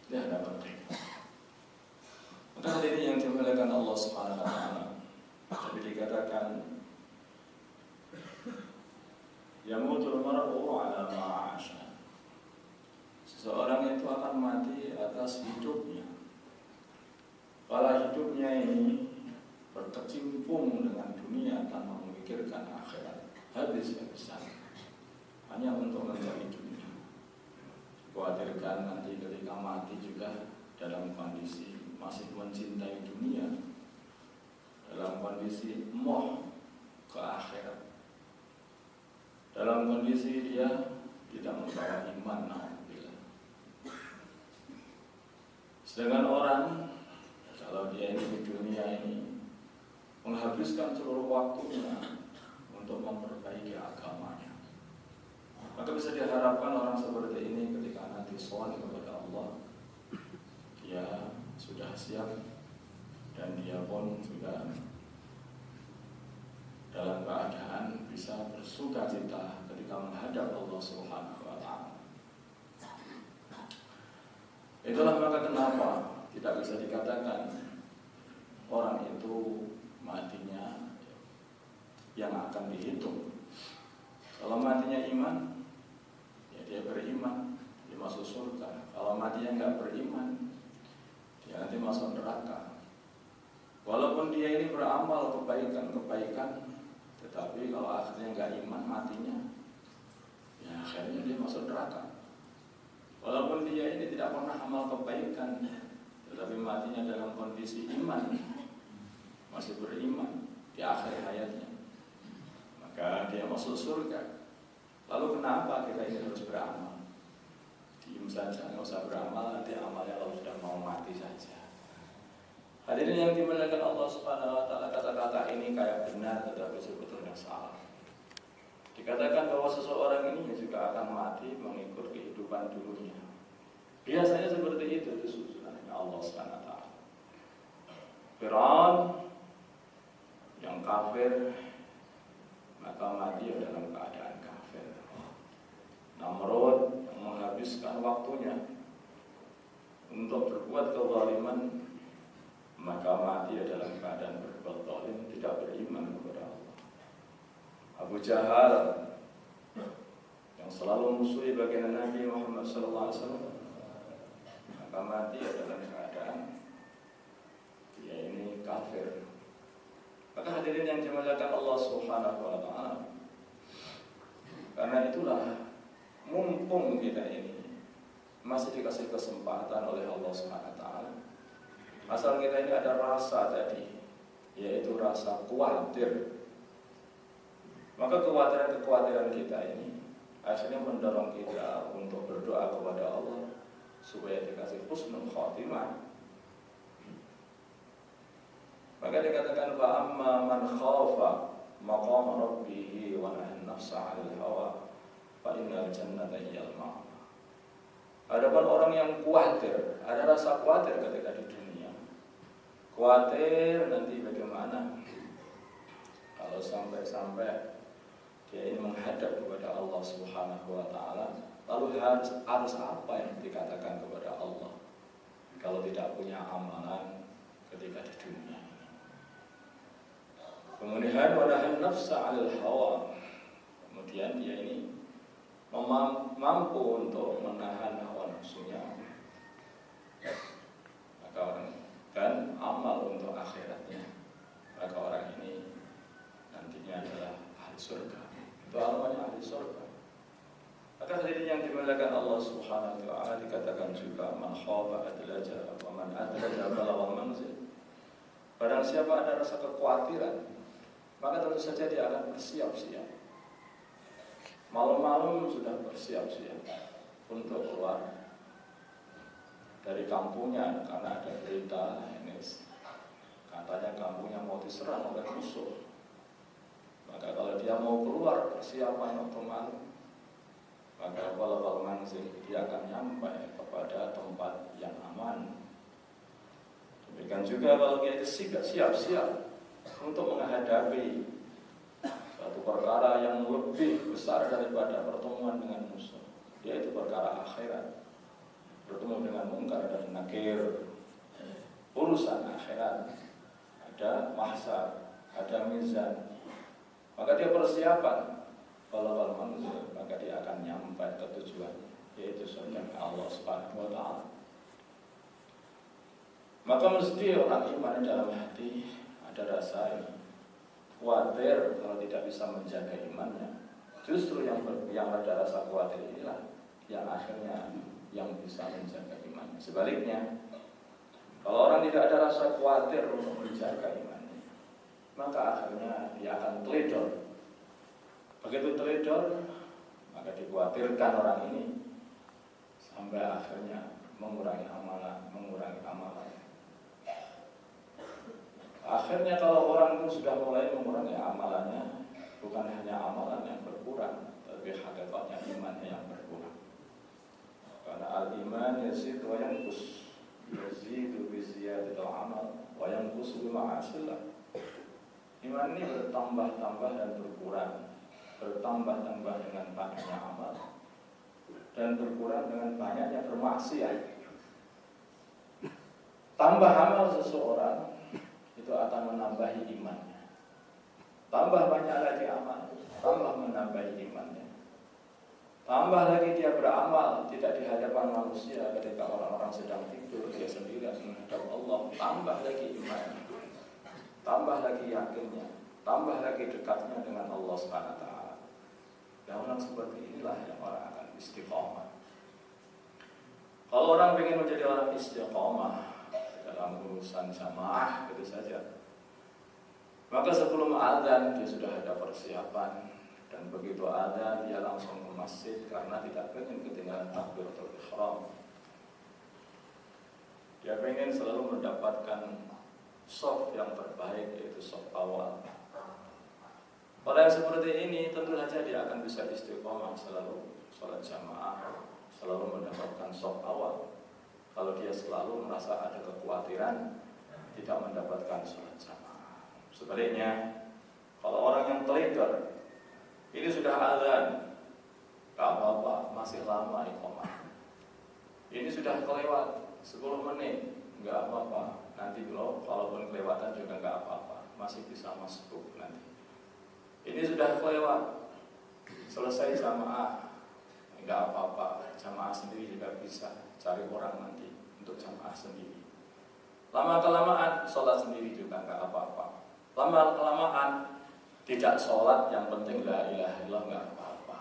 di hadapan mereka. Maka hal ini yang dimuliakan Allah Subhanahu wa taala. Jadi dikatakan yamutul mar'u ala ma 'asha. Seseorang itu akan mati atas hidupnya. Kalau hidupnya ini berkecimpung dengan dunia tanpa memikirkan akhirat, habis-habisan hanya untuk mencari dunia. Khawatirkan nanti ketika mati juga dalam kondisi masih mencintai dunia, dalam kondisi moh ke akhirat, dalam kondisi dia tidak membawa iman. Alhamdulillah. Sedangkan orang kalau dia ini di dunia ini menghabiskan seluruh waktunya untuk memperbaiki agamanya, maka bisa diharapkan orang seperti ini ketika nanti soal kepada Allah, dia sudah siap dan dia pun sudah dalam keadaan bisa bersukacita ketika menghadap Allah Subhanahu wa taala. Itulah maka kenapa tidak bisa dikatakan orang itu matinya yang akan dihitung. Kalau matinya iman, ya dia beriman, dia masuk surga. Kalau matinya enggak beriman, dia nanti masuk neraka. Walaupun dia ini beramal kebaikan, tetapi kalau akhirnya enggak iman matinya, ya akhirnya dia masuk neraka. Walaupun dia ini tidak pernah amal kebaikan, tetapi matinya dalam kondisi iman, masih beriman di akhir hayatnya, maka dia masuk surga. Lalu kenapa kita ini harus beramal? Diam saja, nggak usah beramal, nanti amalnya kalau sudah mau mati saja. Hadirin yang dimuliakan Allah Subhanahu wa taala, kata-kata ini kayak benar tetapi sebetulnya salah. Dikatakan bahwa seseorang ini juga akan mati mengikut kehidupan dulunya. Biasanya seperti itu susunannya Allah Subhanahu wa taala. Fir'aun yang kafir maka mati dalam keadaan kafir. Namrud yang menghabiskan waktunya untuk berbuat kezaliman maka mati dalam keadaan berbuat zalim, tidak beriman kepada Allah. Abu Jahal yang selalu musuhi baginda Nabi Muhammad SAW maka mati dalam keadaan dia ini kafir. Maka hadirin yang dimuliakan Allah Subhanahu wa taala, karena itulah mumpung kita ini masih dikasih kesempatan oleh Allah Subhanahu wa taala, asal kita ini ada rasa tadi, yaitu rasa khawatir, maka kekhawatiran kita ini akhirnya mendorong kita untuk berdoa kepada Allah supaya dikasih husnul khatimah. Maka dikatakan fa amma man khafa maqama rabbih wa nahan nafsa 'anil hawa fa innal jannata hiyal ma'wa. Adapun orang yang khawatir, ada rasa khawatir ketika di dunia. Khawatir nanti bagaimana kalau sampai dia ini menghadap kepada Allah Subhanahu wa taala, lalu harus apa yang dikatakan kepada Allah kalau tidak punya amalan ketika di dunia. Kemudian wanahan nafsa 'alal hawa. Kemudian dia ini mampu untuk menahan hawa nafsunya. Maka orang dan amal untuk akhiratnya. Maka orang ini nantinya adalah ahli surga. Itu alamannya ahli surga. Maka hadirin yang dimuliakan Allah Subhanahu wa taala, dikatakan juga man khafa adlaja wa man adlaja balagha manzil. Barang siapa ada rasa kekhawatiran, maka tentu saja dia akan bersiap-siap. Malam-malam sudah bersiap-siap untuk keluar dari kampungnya karena ada berita ini katanya kampungnya mau diserang oleh musuh. Maka kalau dia mau keluar persiapan untuk malam, maka balagha manzil, dia akan nyampai kepada tempat yang aman. Demikian juga kalau dia siap-siap untuk menghadapi suatu perkara yang lebih besar daripada pertemuan dengan musuh, yaitu perkara akhirat. bertemu dengan mungkar dan nakir, urusan akhirat, ada mahsyar, ada mizan, maka dia persiapan. Kalau manusia, maka dia akan nyampai ke tujuannya, yaitu surga Allah Subhanahu wa Ta'ala. Maka mesti orang iman dalam hati ada rasa ini khawatir kalau tidak bisa menjaga imannya. Justru yang ada rasa khawatir inilah yang akhirnya yang bisa menjaga imannya. Sebaliknya, kalau orang tidak ada rasa khawatir untuk menjaga imannya, maka akhirnya dia akan teledor. Begitu teledor, maka dikhawatirkan orang ini sampai akhirnya mengurangi amalan. Akhirnya kalau orang itu sudah mulai mengurangi amalannya, bukan hanya amalan yang berkurang, tapi hakikatnya imannya yang berkurang. Karena al-iman yazid wa yanqus, yazidu bi ziyadatil amal wa yanqus bi ma'asillah. Iman ini bertambah-tambah dan berkurang. Bertambah-tambah dengan banyaknya amal dan berkurang dengan banyaknya bermaksiat. Tambah amal seseorang itu akan menambahi imannya. Tambah banyak lagi amal, tambah menambahi imannya. Tambah lagi dia beramal tidak di hadapan manusia ketika orang-orang sedang tidur, dia sendirian menghadap Allah. Tambah lagi imannya, tambah lagi yakinnya, tambah lagi dekatnya dengan Allah Subhanahu wa Ta'ala. Dan orang seperti inilah yang orang akan istiqomah. Kalau orang ingin menjadi orang istiqomah dalam urusan jamaah itu saja, maka sebelum azan dia sudah ada persiapan, dan begitu azan dia langsung ke masjid karena tidak ingin ketinggalan takbiratul ihram. Dia ingin selalu mendapatkan shaf yang terbaik, yaitu shaf awal. Orang yang seperti ini tentu saja dia akan bisa istiqomah selalu sholat jamaah, selalu mendapatkan shaf awal. Kalau dia selalu merasa ada kekhawatiran tidak mendapatkan sholat jamaah. Sebaliknya, kalau orang yang teledor, ini sudah azan, gak apa-apa, masih lama iqamah. Ini sudah kelewat 10 menit, gak apa-apa. Nanti kalaupun kelewatan juga gak apa-apa, masih bisa masuk nanti. Ini sudah kelewat, selesai jamaah, gak apa-apa, jamaah sendiri juga bisa. Cari orang nanti untuk jamaah sendiri. Lama-kelamaan sholat sendiri juga gak apa-apa. Lama-kelamaan tidak sholat, yang penting la ilaha illallah, gak apa-apa.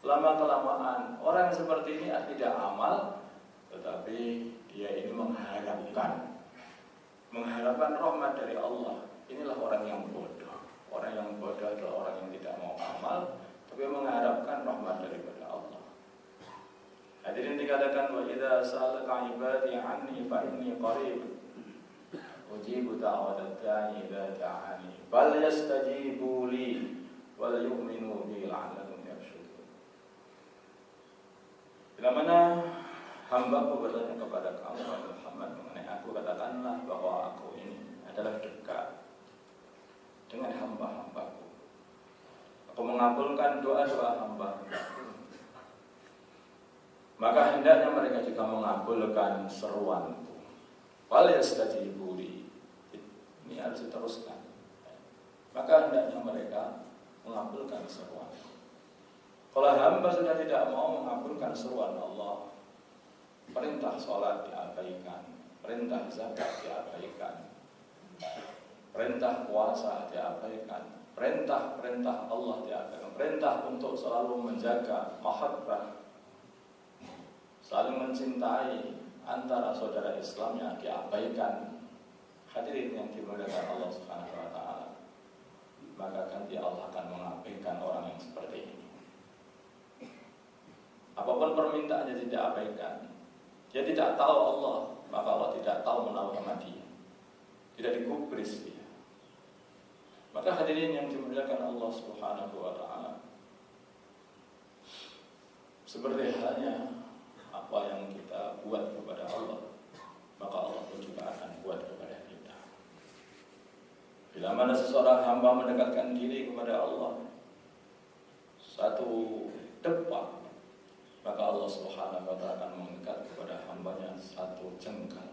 Lama-kelamaan orang yang seperti ini tidak amal, tetapi dia ini mengharapkan rahmat dari Allah. Inilah orang yang bodoh. Orang yang bodoh adalah orang yang tidak mau amal, tapi mengharapkan rahmat daripada Allah. Hadirin dikatakan, wa idza sa'alaka ibadi 'anni fa inni qarib ujibu da'watad da'i idza da'ani bal yastajibu li wal yu'minu bi la'allahum yarshudun. Bila mana hamba-Ku bertanya kepada kamu Muhammad mengenai aku, katakanlah bahwa aku ini adalah dekat dengan hamba-hamba-Ku. Aku mengabulkan doa-doa hamba-hamba-Ku. Maka hendaknya mereka juga mengabulkan seruanku. Wal yastajibu li. Ini harus diteruskan. Maka hendaknya mereka mengabulkan seruanku. Kalau hamba sudah tidak mau mengabulkan seruan Allah, perintah sholat diabaikan, perintah zakat diabaikan, perintah puasa diabaikan, perintah Allah diabaikan, perintah untuk selalu menjaga mahabbah, saling mencintai antara saudara Islamnya diabaikan. Hadirin yang dimuliakan Allah Subhanahu wa Ta'ala, maka nanti Allah akan mengabaikan orang yang seperti ini. Apapun permintaannya tidak abaikan. Dia tidak tahu Allah, maka Allah tidak tahu menahu sama dia. Tidak digubris dia. Maka hadirin yang dimuliakan Allah Subhanahu wa Ta'ala, seperti halnya apa yang kita buat kepada Allah, maka Allah pun juga akan buat kepada kita. Bila mana seseorang hamba mendekatkan diri kepada Allah satu depak, maka Allah Subhanahu wa Ta'ala akan mendekat kepada hamba hambanya satu jengkal.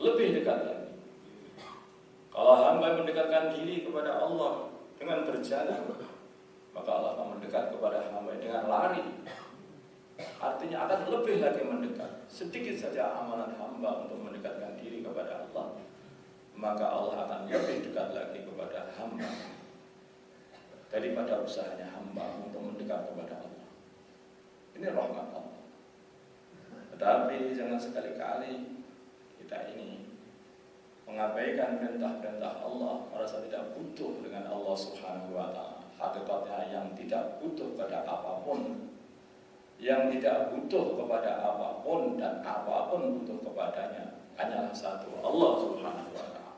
Lebih dekat lagi. Kalau hamba mendekatkan diri kepada Allah dengan berjalan, maka Allah akan mendekat kepada hamba dengan lari. Artinya akan lebih lagi mendekat. Sedikit saja amalan hamba untuk mendekatkan diri kepada Allah, maka Allah akan lebih dekat lagi kepada hamba daripada usahanya hamba untuk mendekat kepada Allah. Ini rahmat Allah. Tetapi jangan sekali-kali kita ini mengabaikan perintah-perintah Allah, merasa tidak butuh dengan Allah Subhanahu wa Ta'ala. Hakikatnya yang tidak butuh pada apapun, yang tidak butuh kepada apapun dan apapun butuh kepadanya hanyalah satu, Allah Subhanahu wa Ta'ala.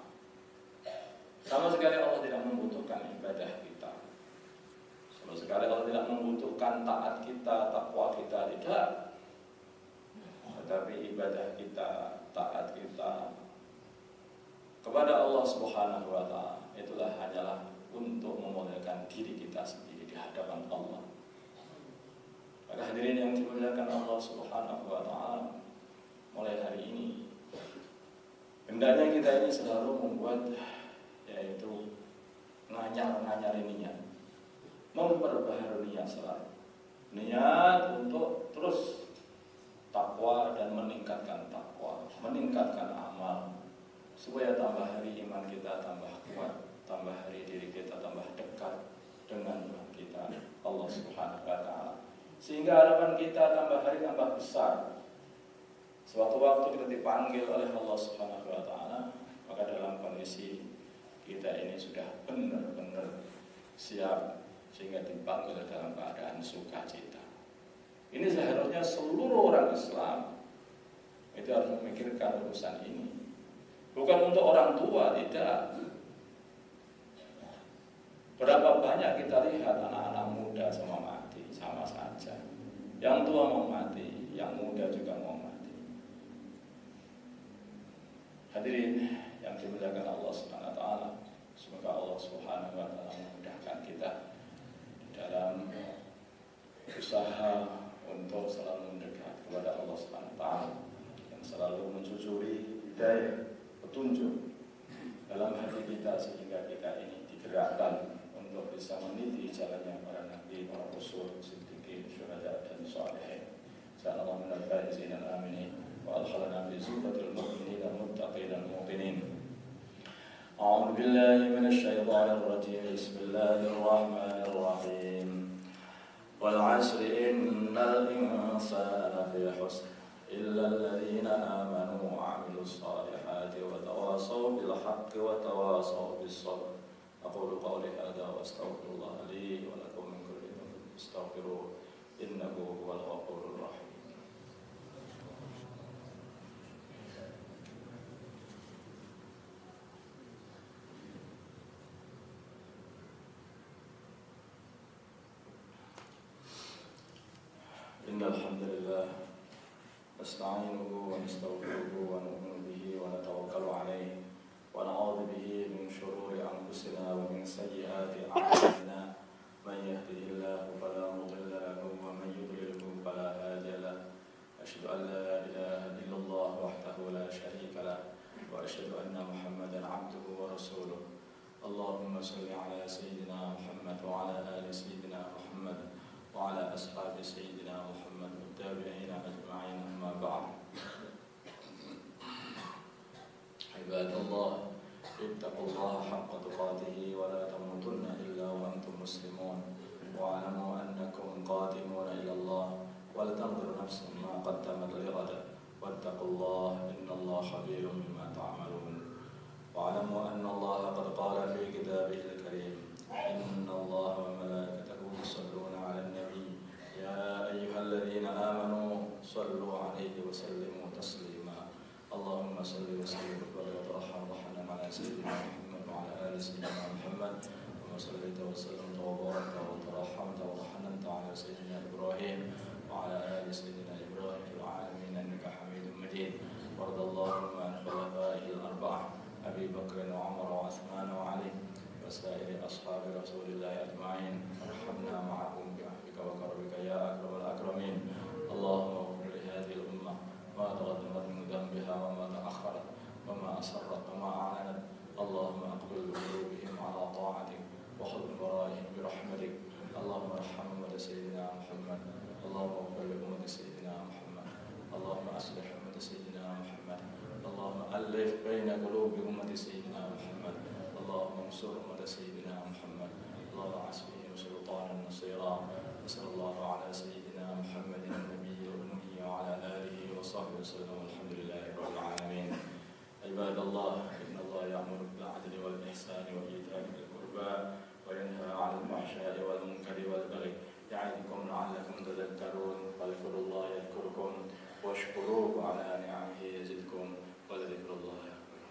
Sama sekali Allah tidak membutuhkan ibadah kita. Sama sekali Allah tidak membutuhkan taat kita, takwa kita, tidak. Tetapi ibadah kita, taat kita kepada Allah Subhanahu wa Ta'ala itulah hanyalah untuk memuliakan diri kita sendiri di hadapan Allah. Maka hadirin yang dimuliakan Allah Subhanahu wa Ta'ala, mulai hari ini hendaknya kita ini selalu membuat, yaitu nganyar-nganyari niat, memperbaharui niat selalu. Niat untuk terus takwa dan meningkatkan takwa, meningkatkan amal, supaya tambah hari iman kita tambah kuat, tambah hari diri kita tambah dekat dengan Tuhan kita Allah Subhanahu wa Ta'ala, sehingga harapan kita tambah hari tambah besar. Sewaktu-waktu kita dipanggil oleh Allah Subhanahu wa Ta'ala, maka dalam kondisi kita ini sudah benar-benar siap, sehingga dipanggil dalam keadaan sukacita. Ini seharusnya seluruh orang Islam itu harus memikirkan urusan ini. Bukan untuk orang tua, tidak. Berapa banyak kita lihat anak-anak muda semua mati, sama saja. Yang tua mau mati, yang muda juga mau mati. Hadirin yang dimuliakan Allah Subhanahu wa Ta'ala, semoga Allah Subhanahu wa Ta'ala memudahkan kita dalam usaha untuk selalu mendekat kepada Allah Subhanahu wa Ta'ala dan selalu menjujuri hidayah, petunjuk dalam hati kita, sehingga kita ini digerakkan untuk bisa meniti jalannya para nabi, para rasul, siddiqin, syuhada dan shalihin. Sallallahu minal faizin al-aminin wa adkhalna fi zumratil mu'minin al-muttaqin al-muqinin. A'udzu billahi minasy syaithanir rajim. Bismillahir rahmanir rahim. Wal 'asri innal insana lafi khusr illa alladhina amanu wa 'amilus salihati wa tawasaw bil haqqi wa tawasaw bis sabr. Aqulu qawli hadza wa astaghfirullah li wa lakum min kulli dhanbin fastaghfiruhu innahu huwal ghafurur rahim. Innal hamdalillah nasta'inuhu wa nastaghfiruhu wa nu'minu bihi wa natawakkalu 'alaihi wa na'udzu bihi min shururi anfusina wa min sayyiati a'malina. Man yahdihillahu fala mudilla lahu wa man yudlilhu fala hadiya lahu. Asyhadu an la ilaha illallah wahdahu la syarika lahu wa asyhadu anna Muhammadan 'abduhu wa rasuluh. Allahumma shalli 'ala sayyidina Muhammad wa 'ala ali sayyidina Muhammad wa 'ala ashabi sayyidina Muhammad wa tabi'ina ajma'in, amma ba'd. Ibadallah, ittaqullaha haqqa tuqatih wa la tamutunna illa wa antum muslimun wa 'alamu annakum qadimuna ila Allah wa la tanzur nafsun ma qaddamat lighad wattaqullaha innallaha khabirun bima ta'malun. Wa 'alamu anna Allah qad qala fi kitabihil karim, innallaha wa malaikatahu yusalluna 'alan nabi ya ayyuhalladzina amanu sallu 'alaihi wa sallimu taslima. Allahumma salli wa sallim wa tarham wa hanan 'ala sayyidina Muhammad wa 'ala ali sayyidina Muhammad wa sallaita wa sallamta wa barakta wa tarhamta wa hananta 'ala sayyidina Ibrahim wa 'ala ali sayyidina Ibrahim fil 'alamin innaka Hamidum Majid. Wardallahu an khulafa'il arba'ah Abi Bakr wa Umar wa Uthman wa Ali wa sa'iri ashabi Rasulillah ajma'in. Warhamna ma'ahum bi 'afwika wa karamika ya akramal akramin. Allahumma ighfir li hadhihi al-ummah ما تقدمت من ذنبها وما تأخرت وما أسرت وما أعلنت. اللهم أقبل بقلوبهم على طاعتك وخذ برائهم برحمتك. اللهم ارحم أمة سيدنا محمد. اللهم اغفر لأمة سيدنا محمد. اللهم أصلح أمة سيدنا محمد. اللهم ألف بين قلوب أمة سيدنا محمد. اللهم انصر أمة سيدنا محمد. اللهم عسبهم سلطانا نصيرا. وصلى الله على سيدنا محمد النبي الأمي وعلى آله وصحبه وسلم والحمد لله رب العالمين. عباد الله، إن الله يأمر بالعدل والإحسان وإيتاء ذي القربى وينهى عن الفحشاء والمنكر والبغي يعظكم لعلكم تذكرون. فاذكروا الله يذكركم واشكروه على نعمه يزدكم ولذكر الله أكبر.